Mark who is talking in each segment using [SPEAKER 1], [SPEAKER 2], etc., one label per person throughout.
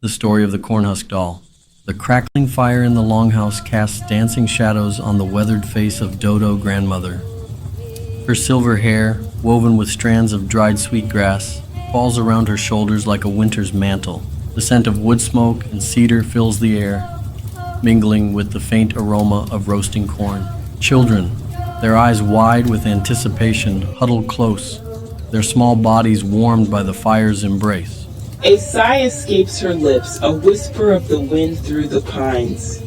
[SPEAKER 1] The story of the Cornhusk doll. The crackling fire in the longhouse casts dancing shadows on the weathered face of Dodo grandmother. Her silver hair, woven with strands of dried sweetgrass, falls around her shoulders like a winter's mantle. The scent of wood smoke and cedar fills the air, mingling with the faint aroma of roasting corn. Children, their eyes wide with anticipation, huddle close, their small bodies warmed by the fire's embrace.
[SPEAKER 2] A sigh escapes her lips, a whisper of the wind through the pines.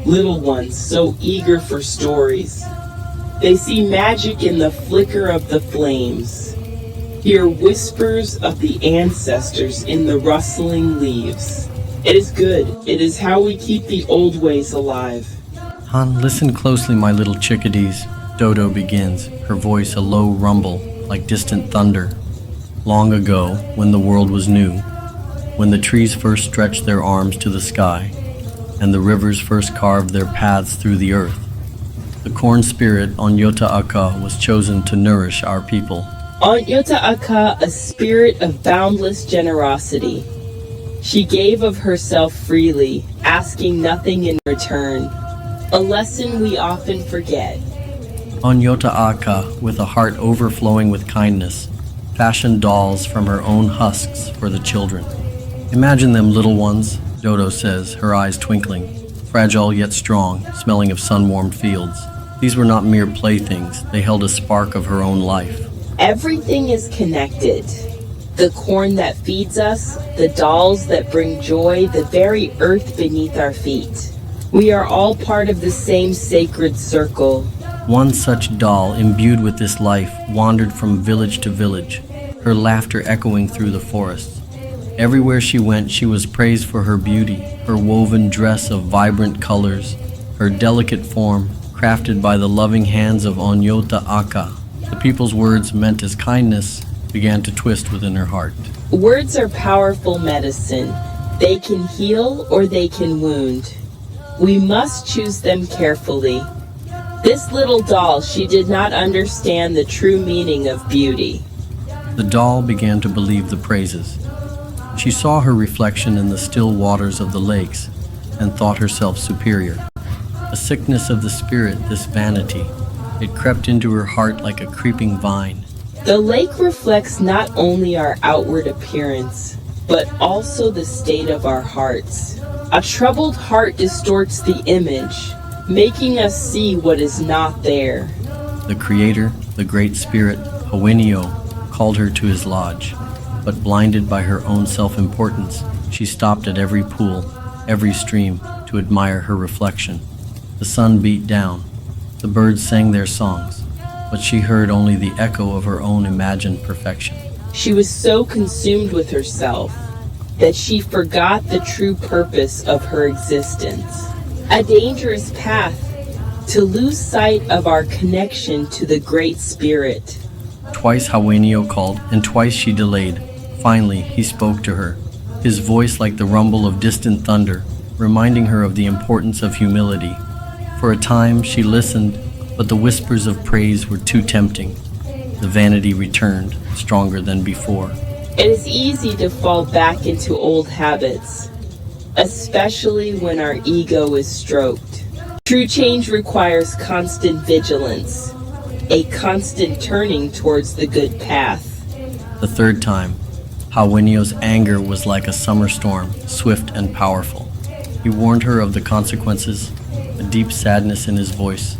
[SPEAKER 2] Little ones, so eager for stories. They see magic in the flicker of the flames. Hear whispers of the ancestors in the rustling leaves. It is good. It is how we keep the old ways alive.
[SPEAKER 1] Han, listen closely, my little chickadees. Dodo begins, her voice a low rumble, like distant thunder. Long ago, when the world was new, when the trees first stretched their arms to the sky, and the rivers first carved their paths through the earth, the corn spirit Onʌyota'a was chosen to nourish our people.
[SPEAKER 2] Onʌyota'a, a spirit of boundless generosity. She gave of herself freely, asking nothing in return, a lesson we often forget.
[SPEAKER 1] Onʌyota'a, with a heart overflowing with kindness, fashioned dolls from her own husks for the children. Imagine them, little ones, Dodo says, her eyes twinkling, fragile yet strong, smelling of sun-warmed fields. These were not mere playthings, they held a spark of her own life.
[SPEAKER 2] Everything is connected. The corn that feeds us, the dolls that bring joy, the very earth beneath our feet. We are all part of the same sacred circle.
[SPEAKER 1] One such doll, imbued with this life, wandered from village to village, her laughter echoing through the forests. Everywhere she went, she was praised for her beauty, her woven dress of vibrant colors, her delicate form, crafted by the loving hands of Onʌyota'a. The people's words, meant as kindness, began to twist within her heart.
[SPEAKER 2] Words are powerful medicine. They can heal or they can wound. We must choose them carefully. This little doll, she did not understand the true meaning of beauty.
[SPEAKER 1] The doll began to believe the praises. She saw her reflection in the still waters of the lakes and thought herself superior. A sickness of the spirit, this vanity. It crept into her heart like a creeping vine.
[SPEAKER 2] The lake reflects not only our outward appearance, but also the state of our hearts. A troubled heart distorts the image, making us see what is not there.
[SPEAKER 1] The Creator, the Great Spirit, Haweniyo, called her to his lodge. But blinded by her own self-importance, she stopped at every pool, every stream, to admire her reflection. The sun beat down. The birds sang their songs, but she heard only the echo of her own imagined perfection.
[SPEAKER 2] She was so consumed with herself that she forgot the true purpose of her existence. A dangerous path to lose sight of our connection to the Great Spirit.
[SPEAKER 1] Twice Haweniyo called, and twice she delayed. Finally, he spoke to her, his voice like the rumble of distant thunder, reminding her of the importance of humility. For a time, she listened, but the whispers of praise were too tempting. The vanity returned, stronger than before.
[SPEAKER 2] It is easy to fall back into old habits, especially when our ego is stroked. True change requires constant vigilance, a constant turning towards the good path.
[SPEAKER 1] The third time, Haweniyo's anger was like a summer storm, swift and powerful. He warned her of the consequences, a deep sadness in his voice.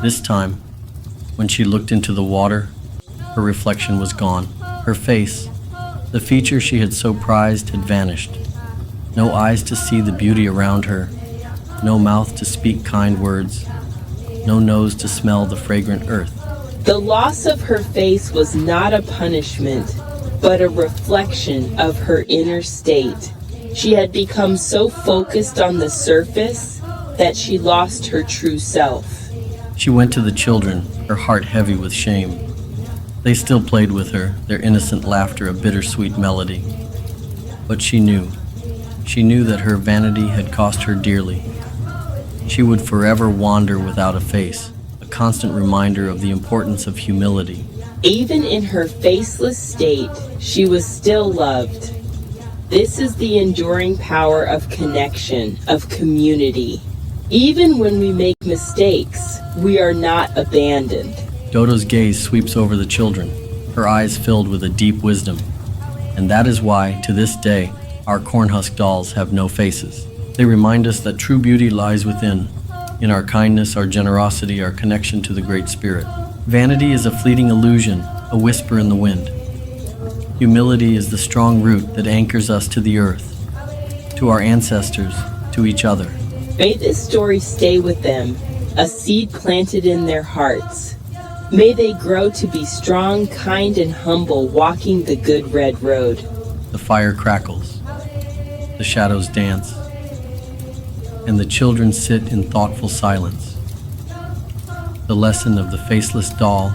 [SPEAKER 1] This time, when she looked into the water, her reflection was gone. Her face, the feature she had so prized, had vanished. No eyes to see the beauty around her, no mouth to speak kind words, no nose to smell the fragrant earth.
[SPEAKER 2] The loss of her face was not a punishment, but a reflection of her inner state. She had become so focused on the surface that she lost her true self.
[SPEAKER 1] She went to the children, her heart heavy with shame. They still played with her, their innocent laughter a bittersweet melody. But she knew that her vanity had cost her dearly. She would forever wander without a face, a constant reminder of the importance of humility.
[SPEAKER 2] Even in her faceless state, she was still loved. This is the enduring power of connection, of community. Even when we make mistakes, we are not abandoned.
[SPEAKER 1] Dodo's gaze sweeps over the children, her eyes filled with a deep wisdom. And that is why, to this day, our Cornhusk dolls have no faces. They remind us that true beauty lies within, in our kindness, our generosity, our connection to the Great Spirit. Vanity is a fleeting illusion, a whisper in the wind. Humility is the strong root that anchors us to the earth, to our ancestors, to each other.
[SPEAKER 2] May this story stay with them, a seed planted in their hearts. May they grow to be strong, kind, and humble, walking the good red road.
[SPEAKER 1] The fire crackles, the shadows dance, and the children sit in thoughtful silence. The lesson of the faceless doll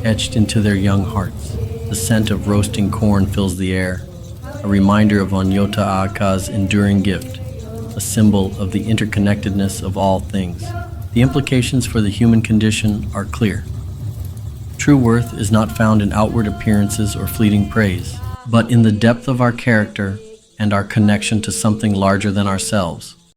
[SPEAKER 1] etched into their young hearts. The scent of roasting corn fills the air, a reminder of Onʌyota'a enduring gift, a symbol of the interconnectedness of all things. The implications for the human condition are clear. True worth is not found in outward appearances or fleeting praise, but in the depth of our character and our connection to something larger than ourselves.